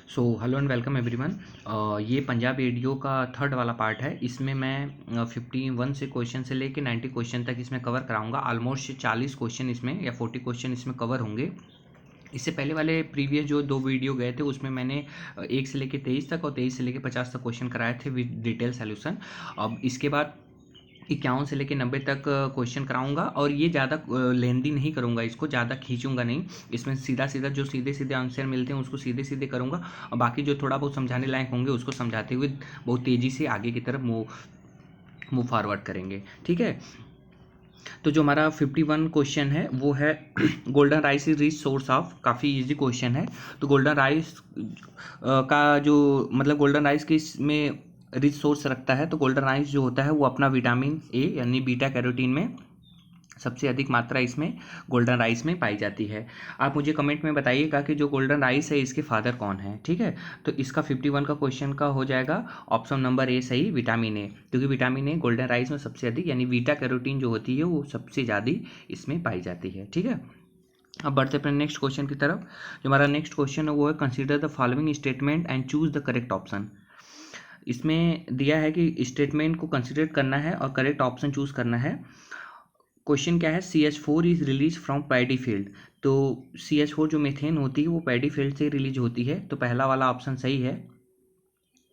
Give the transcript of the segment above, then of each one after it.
So hello and welcome everyone. ये Punjab audio का third वाला पार्ट है। इसमें मैं 51 से क्वेश्चन से लेके 90 क्वेश्चन तक इसमें कवर कराऊंगा। ऑलमोस्ट 40 क्वेश्चन इसमें या 40 क्वेश्चन इसमें कवर होंगे। इससे पहले वाले प्रीवियस जो 2 वीडियो गए थे उसमें मैंने 1 से लेके 23 तक और 23 से लेके 50 तक क्वेश्चन कराए थे विद डिटेल सॉल्यूशन। अब इसके बाद 51 से लेके 90 तक क्वेश्चन कराऊंगा और ये ज़्यादा लेंदी नहीं करूंगा, इसको ज़्यादा खींचूंगा नहीं। इसमें सीधा सीधा जो सीधे सीधे आंसर मिलते हैं उसको सीधे सीधे करूंगा और बाकी जो थोड़ा बहुत समझाने लायक होंगे उसको समझाते हुए बहुत तेज़ी से आगे की तरफ मूव फॉरवर्ड करेंगे। ठीक है, तो जो हमारा 51 क्वेश्चन है वो है golden rice is rich source of. काफ़ी इजी क्वेश्चन है। तो गोल्डन राइस का जो मतलब गोल्डन राइस किस में रिच सोर्स रखता है, तो गोल्डन राइस जो होता है वो अपना विटामिन ए यानी बीटा कैरोटीन में सबसे अधिक मात्रा इसमें गोल्डन राइस में पाई जाती है। आप मुझे कमेंट में बताइएगा कि जो गोल्डन राइस है इसके फादर कौन है। ठीक है, तो इसका 51 का क्वेश्चन का हो जाएगा ऑप्शन नंबर ए सही, विटामिन ए, क्योंकि विटामिन ए गोल्डन राइस में सबसे अधिक यानी बीटा कैरोटीन जो होती है वो सबसे ज़्यादा इसमें पाई जाती है। ठीक है, अब बढ़ते अपने नेक्स्ट क्वेश्चन की तरफ। जो हमारा नेक्स्ट क्वेश्चन है वो है consider the following statement and choose the correct option. इसमें दिया है कि स्टेटमेंट को कंसीडर करना है और करेक्ट ऑप्शन चूज करना है। क्वेश्चन क्या है, CH4 is release from paddy field. तो CH4 जो मीथेन होती है वो पैडी फील्ड से रिलीज होती है, तो पहला वाला ऑप्शन सही है,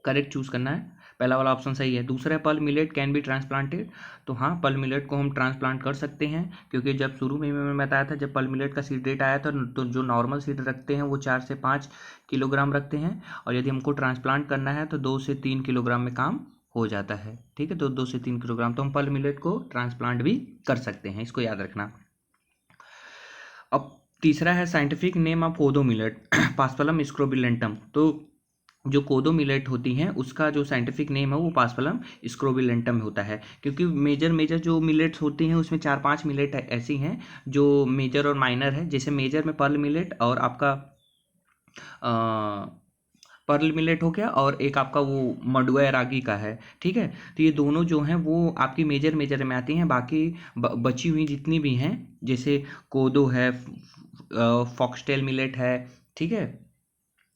करेक्ट चूज करना है, पहला वाला ऑप्शन सही है। दूसरा है पल मिलेट कैन बी ट्रांसप्लांटेड। तो हाँ, पल मिलेट को हम ट्रांसप्लांट कर सकते हैं, क्योंकि जब शुरू में मैंने बताया था जब पल मिलेट का सीड रेट आया था तो जो नॉर्मल सीड रखते हैं वो 4 से 5 किलोग्राम रखते हैं, और यदि हमको ट्रांसप्लांट करना है तो 2 से 3 किलोग्राम में काम हो जाता है। ठीक है, तो 2 से 3 किलोग्राम, तो हम पल मिलेट को ट्रांसप्लांट भी कर सकते हैं, इसको याद रखना। अब तीसरा है साइंटिफिक नेम ऑफ कोदो मिलेट पास्पलम स्क्रोबिलेंटम। तो जो कोदो मिलेट होती हैं उसका जो साइंटिफिक नेम है वो पास्पलम स्क्रोबिलेंटम होता है, क्योंकि मेजर जो मिलेट्स होती हैं उसमें 4-5 मिलेट ऐसी हैं जो मेजर और माइनर है। जैसे मेजर में पर्ल मिलेट और आपका पर्ल मिलेट हो गया, और एक आपका वो मडुआ रागी का है। ठीक है, तो ये दोनों जो हैं वो आपकी मेजर में आती हैं। बाकी बची हुई जितनी भी हैं जैसे कोदो है, फॉक्सटेल मिलेट है, ठीक है,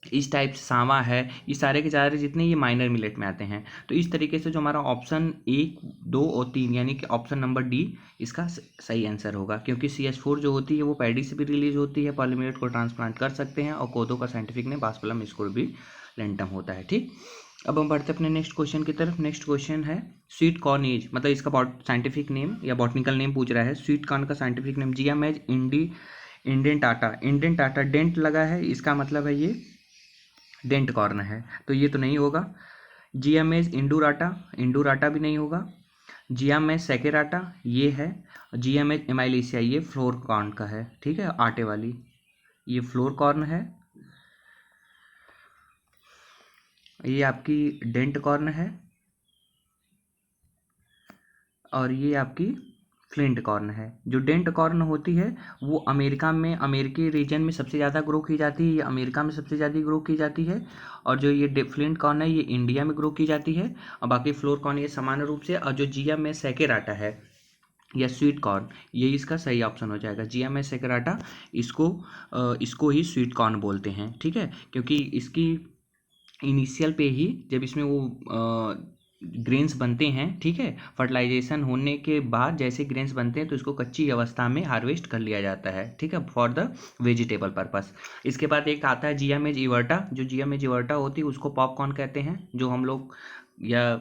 इस टाइप से सांवा है, ये सारे के सारे जितने ये माइनर मिलेट में आते हैं। तो इस तरीके से जो हमारा ऑप्शन 1, 2 और 3 यानी कि ऑप्शन नंबर डी इसका सही आंसर होगा, क्योंकि CH4 जो होती है वो पैडी से भी रिलीज होती है, पर्ल मिलेट को ट्रांसप्लांट कर सकते हैं, और कोदो का साइंटिफिक नेम पास्पलम स्क्रोबिलेंटम होता है। ठीक, अब हम बढ़ते अपने नेक्स्ट क्वेश्चन की तरफ। नेक्स्ट क्वेश्चन है स्वीट कॉर्न एज, मतलब इसका साइंटिफिक नेम या बॉटनिकल नेम पूछ रहा है। स्वीट कॉर्न का scientific name जियामेज indent Tata dent लगा है, इसका मतलब है ये डेंट कॉर्न है, तो ये तो नहीं होगा। जियामेज इंडूराटा भी नहीं होगा। जियामेज सेकेराटा ये है। जियामेज एमाइलिसिया ये फ्लोर कॉर्न का है। ठीक है, आटे वाली ये फ्लोर कॉर्न है, ये आपकी डेंट कॉर्न है, और ये आपकी फ्लिंट कॉर्न है। जो डेंट कॉर्न होती है वो अमेरिकी रीजन में सबसे ज़्यादा ग्रो की जाती है, ये अमेरिका में सबसे ज़्यादा ग्रो की जाती है। और जो ये फ्लिंट कॉर्न है ये इंडिया में ग्रो की जाती है, और बाकी फ्लोर कॉर्न ये सामान्य रूप से। और जो जिया में सेकेराटा है या स्वीट कॉर्न, ये इसका सही ऑप्शन हो जाएगा। जिया में सेकेराटा इसको ही स्वीट कॉर्न बोलते हैं। ठीक है, क्योंकि इसकी इनिशियल पे ही जब इसमें वो ग्रेन्स बनते हैं, ठीक है, फर्टिलाइजेशन होने के बाद जैसे ग्रेन्स बनते हैं तो इसको कच्ची अवस्था में हार्वेस्ट कर लिया जाता है। ठीक है, फॉर द वेजिटेबल पर्पस। इसके बाद एक आता है जियामेज इवर्टा। जो जियामेज इवर्टा होती है उसको पॉपकॉर्न कहते हैं, जो हम लोग या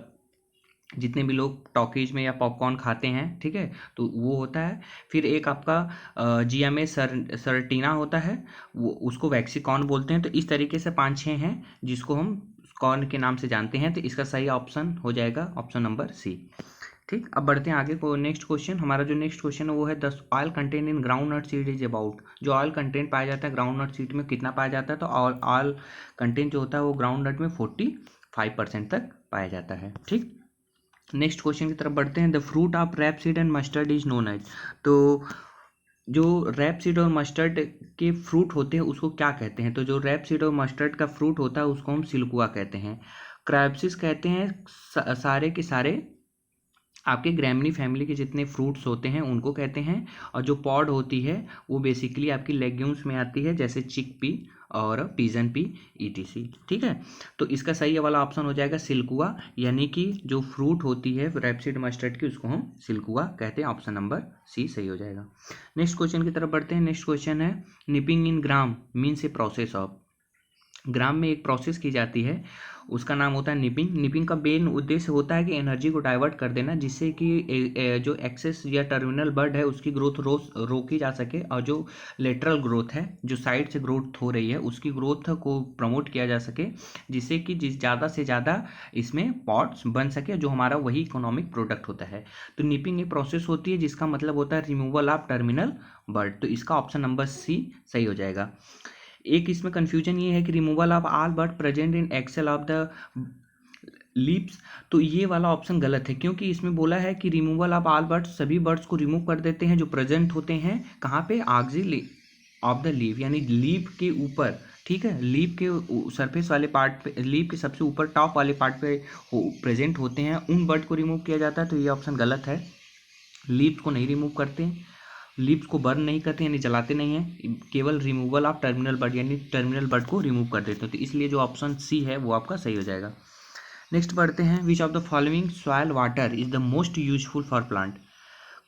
जितने भी लोग टॉकीज में या पॉपकॉर्न खाते हैं, ठीक है, तो वो होता है। फिर एक आपका जियामेज सर्टिना होता है, वो उसको वैक्सीकॉर्न बोलते हैं। तो इस तरीके से 5-6 हैं जिसको हम कॉर्न के नाम से जानते हैं, तो इसका सही ऑप्शन हो जाएगा ऑप्शन नंबर सी। ठीक, अब बढ़ते हैं आगे को नेक्स्ट क्वेश्चन। हमारा जो नेक्स्ट क्वेश्चन है वो है 10 oil content in groundnut seed is about. जो ऑयल कंटेंट पाया जाता है ग्राउंड नट सीड में कितना पाया जाता है, तो ऑयल कंटेंट जो होता है वो ग्राउंड नट में 45% तक पाया जाता है। ठीक, नेक्स्ट क्वेश्चन की तरफ बढ़ते हैं। The fruit of rapeseed and mustard is known as. तो जो रैपसीड और मस्टर्ड के फ्रूट होते हैं उसको क्या कहते हैं, तो जो रैपसीड और मस्टर्ड का फ्रूट होता है उसको हम सिल्कुआ कहते हैं। क्रैप्सिस कहते हैं सारे के सारे आपके ग्रैमनी फैमिली के जितने फ्रूट्स होते हैं उनको कहते हैं। और जो पॉड होती है वो बेसिकली आपकी लेग्यूम्स में आती है, जैसे चिकपी और पिजन पी ETC। ठीक है, तो इसका सही वाला ऑप्शन हो जाएगा सिल्कुआ, यानी कि जो फ्रूट होती है रेपसीड मस्टर्ड की उसको हम सिल्कुआ कहते हैं। ऑप्शन नंबर सी सही हो जाएगा। नेक्स्ट क्वेश्चन की तरफ बढ़ते हैं। नेक्स्ट क्वेश्चन है nipping in gram means a process of. Gram में एक प्रोसेस की जाती है, उसका नाम होता है निपिंग। निपिंग का मेन उद्देश्य होता है कि एनर्जी को डाइवर्ट कर देना, जिससे कि जो एक्सेस या टर्मिनल बर्ड है उसकी ग्रोथ रोकी जा सके, और जो लेटरल ग्रोथ है, जो साइड से ग्रोथ हो रही है, उसकी ग्रोथ को प्रमोट किया जा सके, जिससे कि ज़्यादा से ज़्यादा इसमें पॉट्स बन सके, जो हमारा वही इकोनॉमिक प्रोडक्ट होता है। तो निपिंग एक प्रोसेस होती है जिसका मतलब होता है रिमूवल ऑफ टर्मिनल बर्ड। तो इसका ऑप्शन नंबर सी सही हो जाएगा। एक इसमें कंफ्यूजन ये है कि removal of all bud present in axil of the leaves, तो ये वाला ऑप्शन गलत है, क्योंकि इसमें बोला है कि रिमूवल ऑफ ऑल बर्ड्स, सभी बर्ड्स को रिमूव कर देते हैं जो प्रेजेंट होते हैं कहाँ पे, आक्सिल ऑफ द लीव, यानी लीव के ऊपर। ठीक है, लीव के सरफेस वाले पार्ट पे, लीव के सबसे ऊपर टॉप वाले पार्ट पे प्रेजेंट होते हैं, उन बर्ड को रिमूव किया जाता है। तो ये ऑप्शन गलत है, लीव को नहीं रिमूव करते, लीव्स को बर्न नहीं करते यानी जलाते नहीं हैं, केवल रिमूवल ऑफ टर्मिनल बर्ड यानी टर्मिनल बर्ड को रिमूव कर देते हैं। तो इसलिए जो ऑप्शन सी है वो आपका सही हो जाएगा। नेक्स्ट पढ़ते हैं, which of the following soil water is the most useful for plant.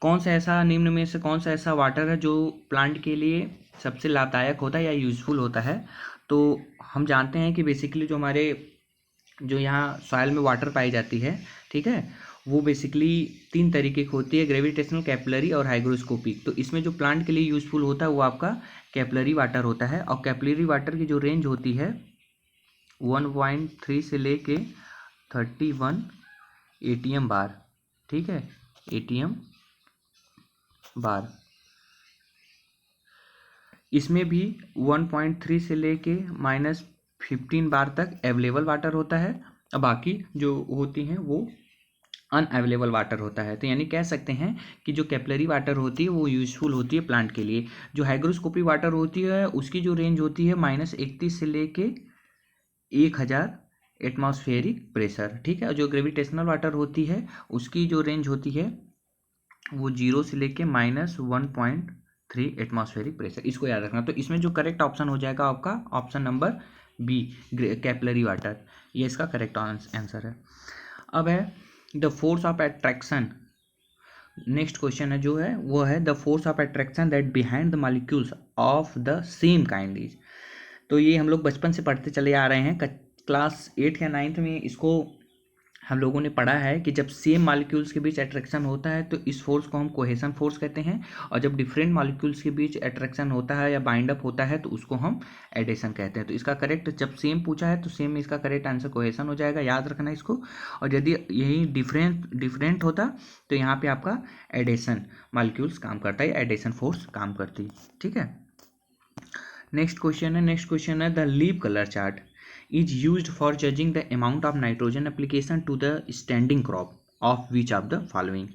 कौन सा ऐसा, निम्न में से कौन सा ऐसा वाटर है जो प्लांट के लिए सबसे लाभदायक होता है या यूजफुल होता है। तो हम जानते हैं कि बेसिकली जो हमारे जो यहाँ सॉइल में वाटर पाई जाती है, ठीक है, वो बेसिकली 3 तरीके की होती है, ग्रेविटेशनल, कैपिलरी और हाइग्रोस्कोपिक। तो इसमें जो प्लांट के लिए यूजफुल होता है वो आपका कैपिलरी वाटर होता है, और कैपिलरी वाटर की जो रेंज होती है 1.3 से लेके 31 ATM बार। ठीक है, ATM बार। इसमें भी 1.3 से लेके -15 बार तक अवेलेबल वाटर होता है, और बाकी जो होती हैं वो अनअवेलेबल वाटर होता है। तो यानी कह सकते हैं कि जो कैपिलरी वाटर होती है वो यूजफुल होती है प्लांट के लिए। जो हाइग्रोस्कोपिक वाटर होती है उसकी जो रेंज होती है -31 से लेके 1000 एटमॉस्फेरिक प्रेशर। ठीक है, और जो ग्रेविटेशनल वाटर होती है उसकी जो रेंज होती है वो 0 से लेके -1.3 एटमॉस्फेरिक प्रेशर। इसको याद रखना। तो इसमें जो करेक्ट ऑप्शन हो जाएगा आपका option number B, capillary water, ये इसका करेक्ट आंसर है। अब है the force of attraction. Next question है जो है वो है the force of attraction that behind the molecules of the same kind is. तो ये हम लोग बचपन से पढ़ते चले आ रहे हैं, क्लास 8 या 9 में इसको हम लोगों ने पढ़ा है कि जब सेम मॉलिक्यूल्स के बीच अट्रैक्शन होता है तो इस फोर्स को हम कोहेशन फोर्स कहते हैं, और जब डिफरेंट मॉलिक्यूल्स के बीच अट्रैक्शन होता है या बाइंड अप होता है तो उसको हम एडेशन कहते हैं। तो इसका करेक्ट, जब सेम पूछा है तो सेम में इसका करेक्ट आंसर कोहेशन हो जाएगा, याद रखना इसको। और यदि यही डिफरेंट होता तो यहाँ पे आपका एडेशन मॉलिक्यूल्स काम करता है, एडेशन फोर्स काम करती। ठीक है, नेक्स्ट क्वेश्चन है the leaf colour chart is used for judging the amount of nitrogen application to the standing crop of which of the following।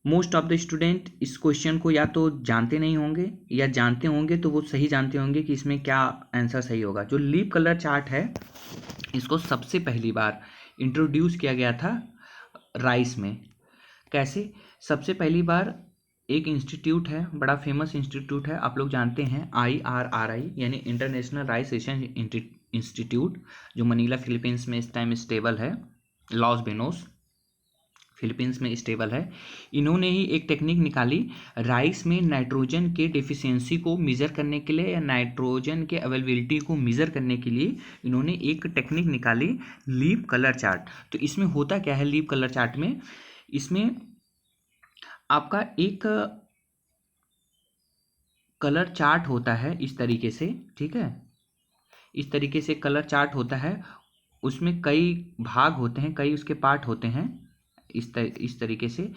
Most of the student इस question को या तो जानते नहीं होंगे या जानते होंगे तो वो सही जानते होंगे कि इसमें क्या आंसर सही होगा। जो लीफ कलर चार्ट है इसको सबसे पहली बार इंट्रोड्यूस किया गया था राइस में। कैसे? सबसे पहली बार एक इंस्टीट्यूट है, बड़ा फेमस इंस्टीट्यूट है, आप लोग जानते हैं, IRRI यानी इंटरनेशनल राइस रिसर्च इंस्टीट्यूट, जो मनीला फिलीपींस में इस टाइम स्टेबल है, लॉस बेनोस फिलीपींस में स्टेबल है। इन्होंने ही एक टेक्निक निकाली राइस में नाइट्रोजन के डेफिशिएंसी को मेज़र करने के लिए या नाइट्रोजन के अवेलेबिलिटी को मेज़र करने के लिए इन्होंने एक टेक्निक निकाली, लीफ कलर चार्ट। तो इसमें होता क्या है लीफ कलर चार्ट में, इसमें आपका एक कलर चार्ट होता है इस तरीके से। ठीक है, इस तरीके से कलर चार्ट होता है, उसमें कई भाग होते हैं, कई उसके पार्ट होते हैं इस तरीके से।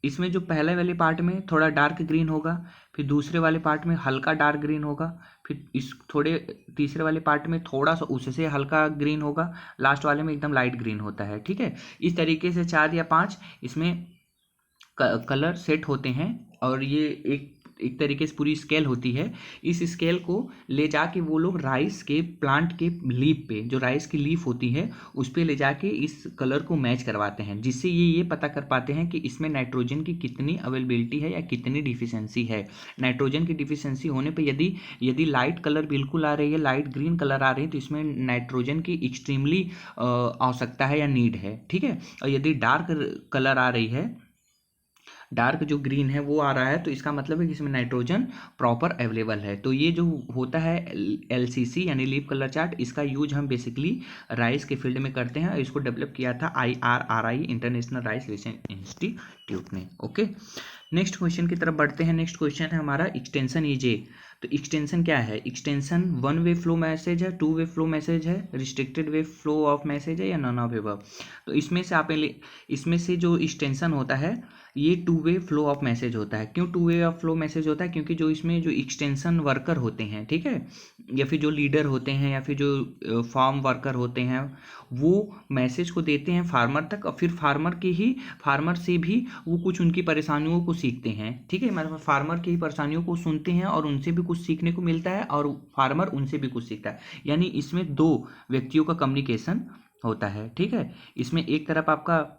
इसमें जो पहले वाले पार्ट में थोड़ा डार्क ग्रीन होगा, फिर दूसरे वाले पार्ट में हल्का डार्क ग्रीन होगा, फिर इस थोड़े तीसरे वाले पार्ट में थोड़ा सा उससे हल्का ग्रीन होगा, लास्ट वाले में एकदम लाइट ग्रीन होता है। ठीक है, इस तरीके से 4 या 5 इसमें कलर सेट होते हैं, और ये एक तरीके से पूरी स्केल होती है, इस स्केल को ले जाके वो लोग राइस के प्लांट के लीफ पे, जो राइस की लीफ होती है उस पे ले जाके इस कलर को मैच करवाते हैं, जिससे ये पता कर पाते हैं कि इसमें नाइट्रोजन की कितनी अवेलेबिलिटी है या कितनी डिफिशियंसी है। नाइट्रोजन की डिफिशियंसी होने पे यदि लाइट कलर बिल्कुल आ रही है, लाइट ग्रीन कलर आ रही है, तो इसमें नाइट्रोजन की एक्सट्रीमली आवश्यकता है या नीड है, ठीक है। और यदि डार्क कलर आ रही है, डार्क जो ग्रीन है वो आ रहा है, तो इसका मतलब है कि इसमें नाइट्रोजन प्रॉपर अवेलेबल है। तो ये जो होता है LCC यानी लीफ कलर चार्ट, इसका यूज हम बेसिकली राइस के फील्ड में करते हैं और इसको डेवलप किया था IRRI international rice research institute ने। ओके, नेक्स्ट क्वेश्चन की तरफ बढ़ते हैं। नेक्स्ट क्वेश्चन है हमारा एक्सटेंशन EJ। तो एक्सटेंशन क्या है? Extension one way flow message है, टू वे फ्लो मैसेज है, restricted way flow of message है, या नन ऑफ एबव। तो इसमें से जो एक्सटेंशन होता है ये two way flow of message होता है। क्यों two way of flow message होता है? क्योंकि जो इसमें जो एक्सटेंशन वर्कर होते हैं, ठीक है, या फिर जो लीडर होते हैं या फिर जो फार्म वर्कर होते हैं, वो मैसेज को देते हैं फार्मर तक, और फिर फार्मर से भी वो कुछ उनकी परेशानियों को सीखते हैं, ठीक है। मतलब फार्मर की परेशानियों को सुनते हैं और उनसे भी कुछ सीखने को मिलता है और फार्मर उनसे भी कुछ सीखता है, यानी इसमें दो व्यक्तियों का कम्युनिकेशन होता है, ठीक है। इसमें एक तरफ आपका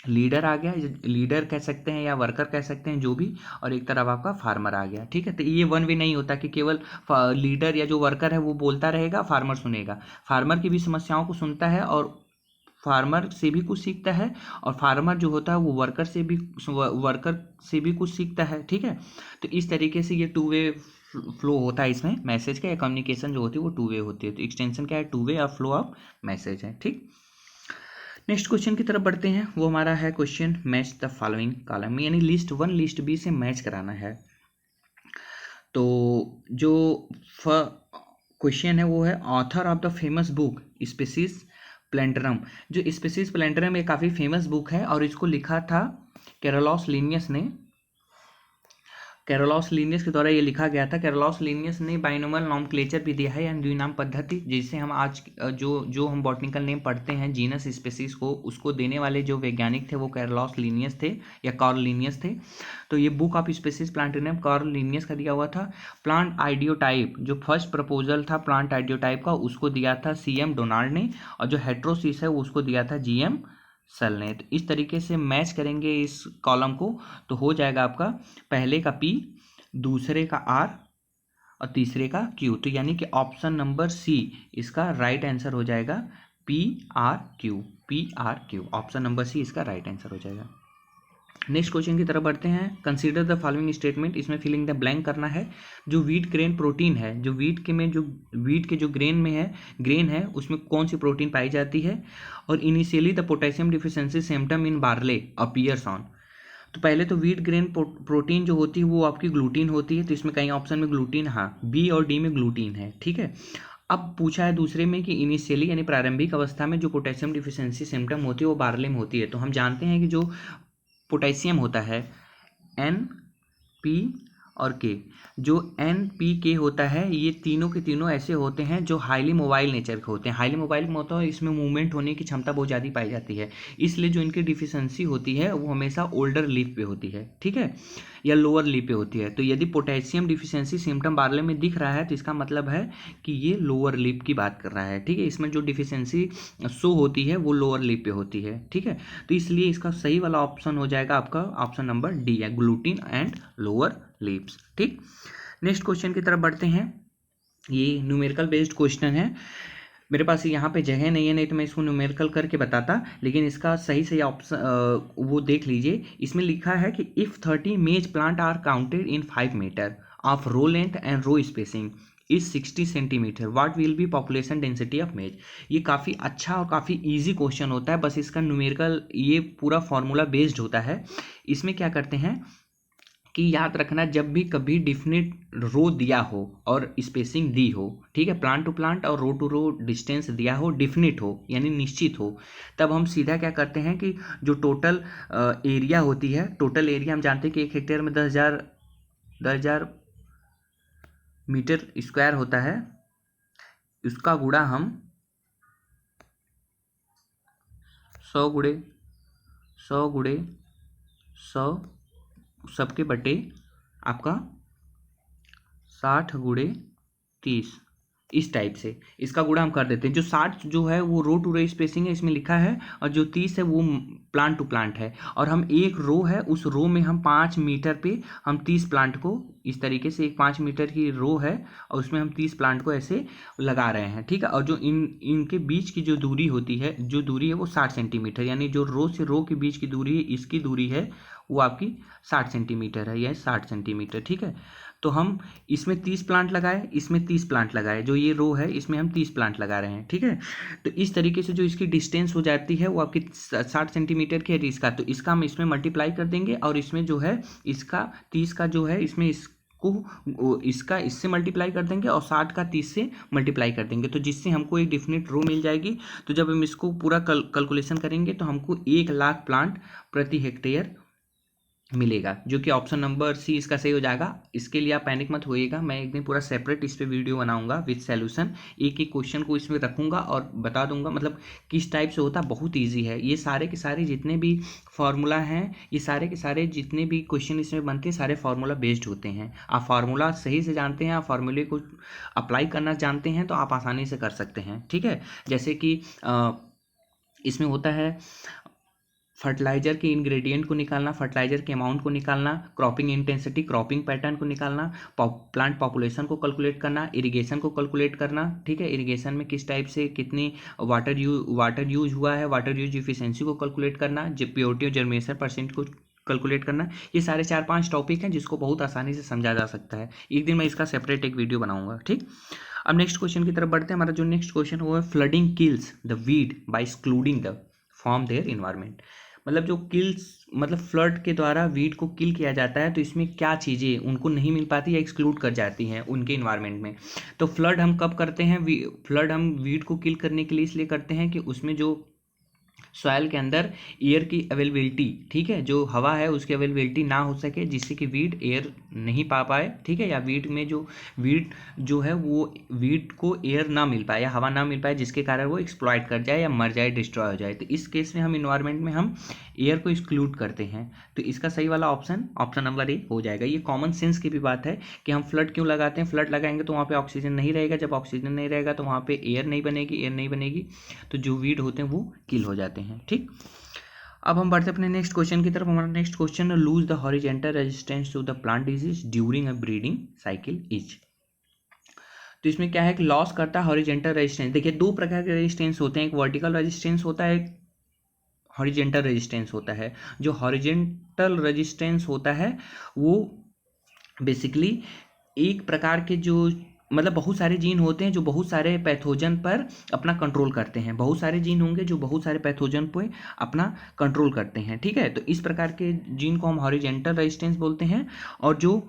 लीडर आ गया, लीडर कह सकते हैं या वर्कर कह सकते हैं जो भी, और एक तरफ आपका फार्मर आ गया, ठीक है। तो ये वन वे नहीं होता कि केवल लीडर या जो वर्कर है वो बोलता रहेगा, फार्मर सुनेगा। फार्मर की भी समस्याओं को सुनता है और फार्मर से भी कुछ सीखता है, और फार्मर जो होता है वो वर्कर से भी कुछ सीखता है, ठीक है। तो इस तरीके से ये टू वे फ्लो होता है इसमें मैसेज का, या कम्युनिकेशन जो होती है वो टू वे होती है। तो एक्सटेंशन क्या है? Two way of flow of message है, ठीक। नेक्स्ट क्वेश्चन की तरफ बढ़ते हैं। वो हमारा है question match the following column, यानी लिस्ट 1 लिस्ट B से मैच कराना है। तो जो क्वेश्चन है वो है author of the famous book species plantarum. जो स्पीसीज प्लेंटरम ये काफ़ी फेमस बुक है और इसको लिखा था कैरोलस लिनियस ने। कैरोलस लिनियस के द्वारा ये लिखा गया था। कैरोलस लिनियस ने बाइनोमियल नॉमक्लेचर भी दिया है, यानी द्विनाम पद्धति, जिसे हम आज जो हम बॉटनिकल नेम पढ़ते हैं जीनस स्पीसीज को, उसको देने वाले जो वैज्ञानिक थे वो कैरोलस लिनियस थे या कार्ल लिनियस थे। तो ये book of species plantarum Karl Linnaeus का दिया हुआ था। प्लांट आइडियोटाइप, जो फर्स्ट प्रपोजल था प्लांट आइडियोटाइप का, उसको दिया था CM डोनाल्ड ने, और जो हेट्रोसिस है उसको दिया था GM सल ने। तो इस तरीके से मैच करेंगे इस कॉलम को, तो हो जाएगा आपका पहले का P, दूसरे का R और तीसरे का Q। तो यानी कि ऑप्शन नंबर C इसका राइट आंसर हो जाएगा, PRQ। ऑप्शन नंबर C इसका राइट आंसर हो जाएगा। नेक्स्ट क्वेश्चन की तरफ बढ़ते हैं। कंसीडर द फॉलोइंग स्टेटमेंट, इसमें फिलिंग द ब्लैंक करना है। जो व्हीट ग्रेन प्रोटीन है, जो व्हीट के जो ग्रेन है उसमें कौन सी प्रोटीन पाई जाती है? और initially the potassium deficiency symptom in barley appears on. तो पहले तो व्हीट ग्रेन प्रोटीन जो होती है वो आपकी ग्लूटीन होती है, तो इसमें कई ऑप्शन में ग्लूटीन, हाँ B और D में ग्लूटीन है, ठीक है। अब पूछा है दूसरे में कि इनिशियली यानी प्रारंभिक अवस्था में जो पोटेशियम डिफिशियंसी सिम्टम होती है वो बार्ले में होती है। तो हम जानते हैं कि जो पोटेशियम होता है N, P और K, जो NPK होता है ये तीनों के तीनों ऐसे होते हैं जो हाईली मोबाइल नेचर के होते हैं। हाईली मोबाइल में होता है इसमें मूवमेंट होने की क्षमता बहुत ज़्यादा पाई जाती है, इसलिए जो इनकी डिफिशियंसी होती है वो हमेशा ओल्डर लीफ पे होती है, ठीक है, या लोअर लीफ पे होती है। तो यदि पोटेशियम डिफिशियंसी सिम्टम बार्ले में दिख रहा है तो इसका मतलब है कि ये लोअर लीफ की बात कर रहा है, ठीक है। इसमें जो डिफिशियंसी शो होती है वो लोअर लीफ पे होती है, ठीक है। तो इसलिए इसका सही वाला ऑप्शन हो जाएगा आपका ऑप्शन नंबर D है, ग्लूटीन एंड लोअर लीव्स, ठीक। नेक्स्ट क्वेश्चन की तरफ बढ़ते हैं। ये न्यूमेरिकल बेस्ड क्वेश्चन है। मेरे पास यहाँ पे जगह नहीं है, नहीं तो मैं इसको न्यूमेरिकल करके बताता, लेकिन इसका सही ऑप्शन वो देख लीजिए। इसमें लिखा है कि if 30 maize plant are counted in 5 metre of row length and row spacing is 60 centimetre, what will be population density of maize. ये काफ़ी अच्छा और काफ़ी इजी क्वेश्चन होता है, बस इसका न्यूमेरिकल ये पूरा फॉर्मूला बेस्ड होता है। इसमें क्या करते हैं कि याद रखना, जब भी कभी डिफिनिट रो दिया हो और स्पेसिंग दी हो, ठीक है, प्लांट टू प्लांट और रो टू रो डिस्टेंस दिया हो, डिफिनिट हो यानी निश्चित हो, तब हम सीधा क्या करते हैं कि जो टोटल एरिया होती है, टोटल एरिया हम जानते हैं कि 1 हेक्टेयर में 10,000 मीटर स्क्वायर होता है, उसका गुणा हम 100 गुणे 100 गुणे 100 सबके बटे आपका 60 × 30 इस टाइप से इसका गुणा हम कर देते हैं। जो 60 जो है वो रो टू रो स्पेसिंग है, इसमें लिखा है, और जो 30 है वो प्लांट टू प्लांट है। और हम एक रो है, उस रो में हम 5 मीटर पे हम 30 प्लांट को इस तरीके से, एक 5 मीटर की रो है और उसमें हम 30 प्लांट को ऐसे लगा रहे हैं, ठीक है। और जो इनके बीच की जो दूरी होती है, जो दूरी है वो 60 सेंटीमीटर, यानी जो रो से रो के बीच की दूरी है, इसकी दूरी है वो आपकी 60 सेंटीमीटर है, यह 60 सेंटीमीटर, ठीक है। तो हम इसमें 30 प्लांट लगाए, इसमें 30 प्लांट लगाए, जो ये रो है इसमें हम 30 प्लांट लगा रहे हैं, ठीक है। तो इस तरीके से जो इसकी डिस्टेंस हो जाती है वो आपकी 60 सेंटीमीटर की है इसका, तो इसका हम इसमें मल्टीप्लाई कर देंगे, और इसमें जो है इसका 30 का जो है इसमें इसका इससे मल्टीप्लाई कर देंगे, और 60 का 30 से मल्टीप्लाई कर देंगे, तो जिससे हमको एक डिफिनिट रो मिल जाएगी। तो जब हम इसको पूरा कैलकुलेशन करेंगे तो हमको 1,00,000 प्लांट प्रति हेक्टेयर मिलेगा, जो कि ऑप्शन नंबर सी इसका सही हो जाएगा। इसके लिए आप पैनिक मत होइएगा, मैं एक दिन पूरा सेपरेट इस पे वीडियो बनाऊंगा विद सॉल्यूशन, एक एक क्वेश्चन को इसमें रखूंगा और बता दूंगा मतलब किस टाइप से होता है। बहुत इजी है, ये सारे के सारे जितने भी फार्मूला हैं, ये सारे के सारे जितने भी क्वेश्चन इसमें बनते हैं, सारे फार्मूला बेस्ड होते हैं। आप फार्मूला सही से जानते हैं, आप फार्मूले को अप्लाई करना जानते हैं, तो आप आसानी से कर सकते हैं, ठीक है। जैसे कि इसमें होता है फर्टिलाइजर के इंग्रेडिएंट को निकालना, फर्टिलाइजर के अमाउंट को निकालना, क्रॉपिंग इंटेंसिटी, क्रॉपिंग पैटर्न को निकालना, प्लांट पॉपुलेशन को कैलकुलेट करना, इरिगेशन को कैलकुलेट करना, ठीक है। इरिगेशन में किस टाइप से कितनी वाटर यूज हुआ है, वाटर यूज इफिशिएंसी को कैलकुलेट करना, प्योरिटी और जर्मिनेशन परसेंट को कैलकुलेट करना। ये सारे 4-5 टॉपिक हैं जिसको बहुत आसानी से समझा जा सकता है। एक दिन मैं इसका सेपरेट एक वीडियो बनाऊंगा, ठीक। अब नेक्स्ट क्वेश्चन की तरफ बढ़ते हैं। हमारा जो नेक्स्ट क्वेश्चन वो है flooding kills the weed by excluding the from their environment. मतलब जो किल्स मतलब फ्लड के द्वारा वीड को किल किया जाता है, तो इसमें क्या चीज़ें उनको नहीं मिल पाती या एक्सक्लूड कर जाती हैं उनके इन्वायरमेंट में। तो फ्लड हम कब करते हैं, फ्लड हम वीड को किल करने के लिए इसलिए करते हैं कि उसमें जो सॉइल के अंदर एयर की अवेलेबिलिटी, ठीक है, जो हवा है उसकी अवेलेबिलिटी ना हो सके, जिससे कि वीड एयर नहीं पा पाए, ठीक है, या वीड में जो वीड जो है वो वीड को एयर ना मिल पाए या हवा ना मिल पाए, जिसके कारण वो एक्सप्लॉइट कर जाए या मर जाए, डिस्ट्रॉय हो जाए। तो इस केस में हम इन्वायरमेंट में हम एयर को एक्सक्लूड करते हैं। तो इसका सही वाला ऑप्शन ऑप्शन नंबर ए हो जाएगा। ये कॉमन सेंस की भी बात है कि हम फ्लड क्यों लगाते हैं। फ्लड लगाएंगे तो वहाँ पे ऑक्सीजन नहीं रहेगा, जब ऑक्सीजन नहीं रहेगा तो वहाँ पे एयर नहीं बनेगी, एयर नहीं बनेगी तो जो वीड होते हैं वो किल हो जाते हैं, ठीक। अब हम बढ़ते अपने नेक्स्ट क्वेश्चन की तरफ। हमारा नेक्स्ट क्वेश्चन है lose the horizontal resistance to the plant disease during a breeding cycle is. तो इसमें क्या है कि लॉस करता है हॉरिजेंटल रेजिस्टेंस। देखिए 2 प्रकार के रेजिस्टेंस होते हैं, एक वर्टिकल रेजिस्टेंस होता है, एक हॉरिजेंटल रेजिस्टेंस होता है। जो हॉरिजेंटल रेजिस्टेंस होता है वो बेसिकली एक प्रकार के जो मतलब बहुत सारे जीन होते हैं जो बहुत सारे पैथोजन पर अपना कंट्रोल करते हैं। बहुत सारे जीन होंगे जो बहुत सारे पैथोजन पर अपना कंट्रोल करते हैं, ठीक है। तो इस प्रकार के जीन को हम हॉरिजेंटल रेजिस्टेंस बोलते हैं। और जो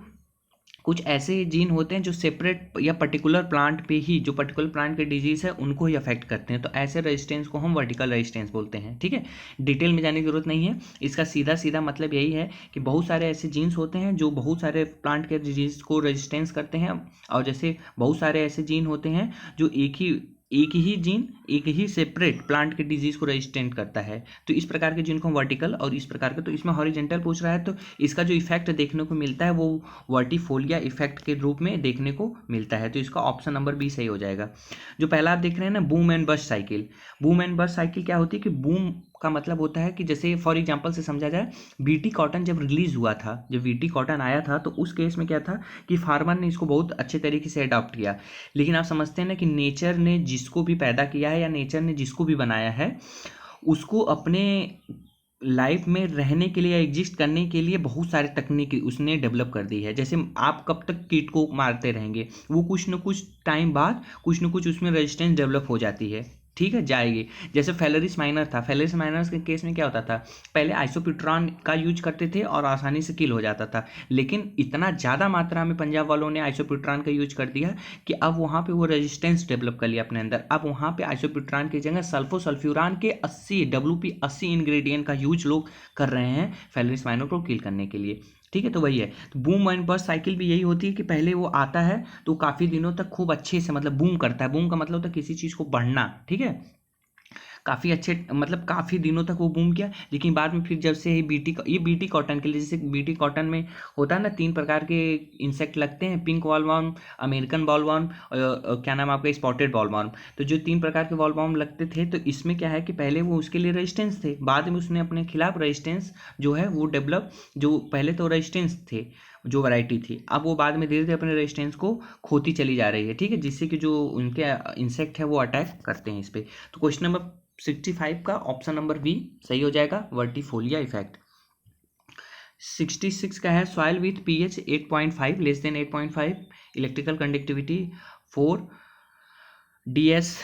कुछ ऐसे जीन होते हैं जो सेपरेट या पर्टिकुलर प्लांट पे ही, जो पर्टिकुलर प्लांट के डिजीज है उनको ही अफेक्ट करते हैं, तो ऐसे रेजिस्टेंस को हम वर्टिकल रेजिस्टेंस बोलते हैं, ठीक है। डिटेल में जाने की जरूरत नहीं है, इसका सीधा सीधा मतलब यही है कि बहुत सारे ऐसे जीन्स होते हैं जो बहुत सारे प्लांट के डिजीज को रेजिस्टेंस करते हैं, और जैसे बहुत सारे ऐसे जीन होते हैं जो एक ही जीन एक ही सेपरेट प्लांट के डिजीज को रेजिस्टेंट करता है। तो इस प्रकार के जीन को वर्टिकल और इस प्रकार के, तो इसमें हॉरिजेंटल पूछ रहा है तो इसका जो इफेक्ट देखने को मिलता है वो वर्टिफोलिया इफेक्ट के रूप में देखने को मिलता है। तो इसका ऑप्शन नंबर बी सही हो जाएगा। जो पहला आप देख रहे हैं ना boom and bast cycle, boom and bast cycle क्या होती है कि बूम का मतलब होता है कि जैसे फॉर एग्जांपल से समझा जाए, बीटी कॉटन जब रिलीज हुआ था, जब बीटी कॉटन आया था तो उस केस में क्या था कि फार्मर ने इसको बहुत अच्छे तरीके से अडॉप्ट किया। लेकिन आप समझते हैं ना कि नेचर ने जिसको भी पैदा किया है या नेचर ने जिसको भी बनाया है उसको अपने लाइफ में रहने के लिए या एग्जिस्ट करने के लिए बहुत सारे तकनीक उसने डेवलप कर दी है। जैसे आप कब तक कीट को मारते रहेंगे, वो कुछ न कुछ टाइम बाद कुछ न कुछ उसमें रेजिस्टेंस डेवलप हो जाती है, ठीक है, जाएगी। जैसे फेलरिस माइनर था, फेलरिस माइनर के केस में क्या होता था, पहले आइसोप्यूट्रॉन का यूज करते थे और आसानी से किल हो जाता था, लेकिन इतना ज़्यादा मात्रा में पंजाब वालों ने आइसोप्यूट्रॉन का यूज कर दिया कि अब वहाँ पे वो रेजिस्टेंस डेवलप कर लिया अपने अंदर। अब वहाँ पे आइसोप्यूट्रॉन की जगह सल्फोसल्फ्यूरान के 80 WP80 इंग्रेडिएंट का यूज लोग कर रहे हैं फेलरिस माइनर को किल करने के लिए, ठीक है। तो वही है, तो बूम एंड बस्ट साइकिल भी यही होती है कि पहले वो आता है तो काफ़ी दिनों तक खूब अच्छे से मतलब बूम करता है। बूम का मतलब होता है किसी चीज़ को बढ़ना, ठीक है, काफ़ी अच्छे, मतलब काफ़ी दिनों तक वो बूम किया। लेकिन बाद में फिर जब से ये बीटी कॉटन के लिए, जैसे बीटी कॉटन में होता है ना 3 प्रकार के इंसेक्ट लगते हैं, पिंक वॉलवर्म, अमेरिकन बॉलवर्म, क्या नाम है आपका, स्पॉटेड बॉलवर्म। तो जो 3 प्रकार के बॉलवर्म लगते थे, तो इसमें क्या है कि पहले वो उसके लिए रेजिस्टेंस थे, बाद में उसने अपने खिलाफ रेजिस्टेंस जो है वो डेवलप, जो पहले तो रेजिस्टेंस थे जो वैरायटी थी, अब वो बाद में धीरे धीरे अपने रेजिस्टेंस को खोती चली जा रही है, ठीक है, जिससे कि जो उनके इंसेक्ट है वो अटैक करते हैं इस पर। तो क्वेश्चन नंबर 65 का ऑप्शन नंबर बी सही हो जाएगा, वर्टिफोलिया इफेक्ट। 66 का है soil with pH 8.5 less than 8.5, electrical conductivity 4, dS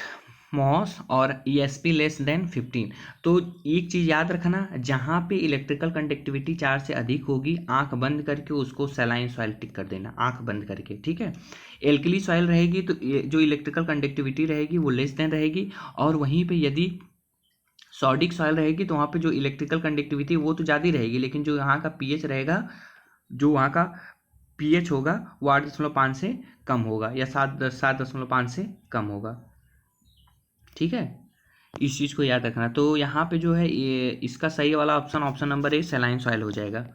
moss और ईएसपी लेस देन 15। तो एक चीज़ याद रखना, जहाँ पे इलेक्ट्रिकल कंडक्टिविटी 4 से अधिक होगी, आंख बंद करके उसको सलाइन सॉइल टिक कर देना, आंख बंद करके, ठीक है। एल्कली सॉइल रहेगी तो जो इलेक्ट्रिकल कंडक्टिविटी रहेगी वो लेस देन रहेगी, और वहीं पे यदि सॉडिक सॉइल रहेगी तो वहाँ पे जो इलेक्ट्रिकल कंडक्टिविटी वो तो ज़्यादा ही रहेगी, लेकिन जो यहाँ का पीएच रहेगा, जो वहाँ का पीएच होगा वो 8.5 से कम होगा, या 7.5 से कम होगा, ठीक है। इस चीज़ को याद रखना। तो यहाँ पे जो है ये इसका सही वाला option, option number A saline soil हो जाएगा।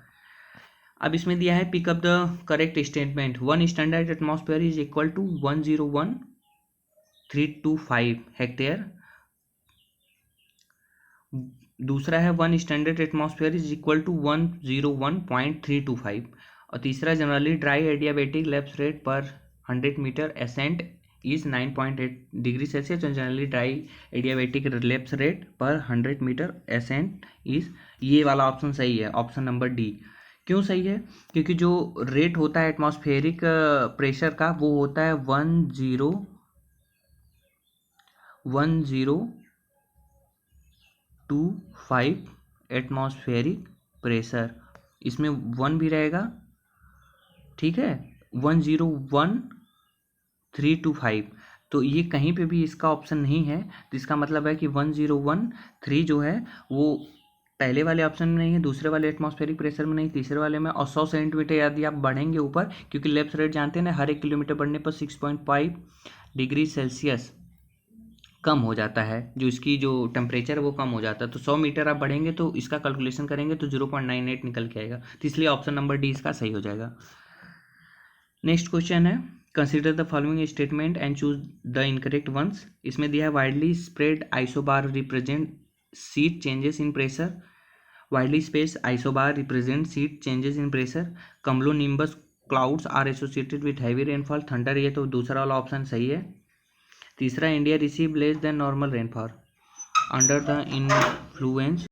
अब इसमें दिया है pick up the correct statement, 1 standard atmosphere is equal to 101,325 hectare. दूसरा है 1 standard atmosphere is equal to 101.325। और तीसरा generally dry adiabatic lapse rate per 100 metre ascent is 9.8 degree Celsius, और generally dry adiabatic lapse rate per 100 metre ascent is, ये वाला option सही है, option number D. क्यों सही है? क्योंकि जो रेट होता है एटमॉस्फेरिक प्रेशर का वो होता है 1025 एटमॉस्फेरिक प्रेशर, इसमें 1 भी रहेगा, ठीक है, 101,325। तो ये कहीं पे भी इसका ऑप्शन नहीं है, तो इसका मतलब है कि 1013 जो है वो पहले वाले ऑप्शन में नहीं है, दूसरे वाले एटमॉस्फेरिक प्रेशर में नहीं, तीसरे वाले में। और 100 सेंटीमीटर यदि आप बढ़ेंगे ऊपर, क्योंकि लेफ्ट रेट जानते हैं ना, हर 1 किलोमीटर बढ़ने पर 6.5 डिग्री सेल्सियस कम हो जाता है, जो इसकी जो टेम्परेचर है वो कम हो जाता है। तो 100 मीटर आप बढ़ेंगे तो इसका कैलकुलेशन करेंगे तो 0.98 निकल के आएगा, तो इसलिए ऑप्शन नंबर डी इसका सही हो जाएगा। नेक्स्ट क्वेश्चन है, consider the following statement and choose the incorrect ones. इसमें दिया है widely spread isobar represent seat changes in pressure, widely space isobar represent seat changes in pressure, cumulonimbus clouds are associated with heavy rainfall, thunder, ये तो दूसरा वाला option सही है। तीसरा, India receive less than normal rainfall under the influence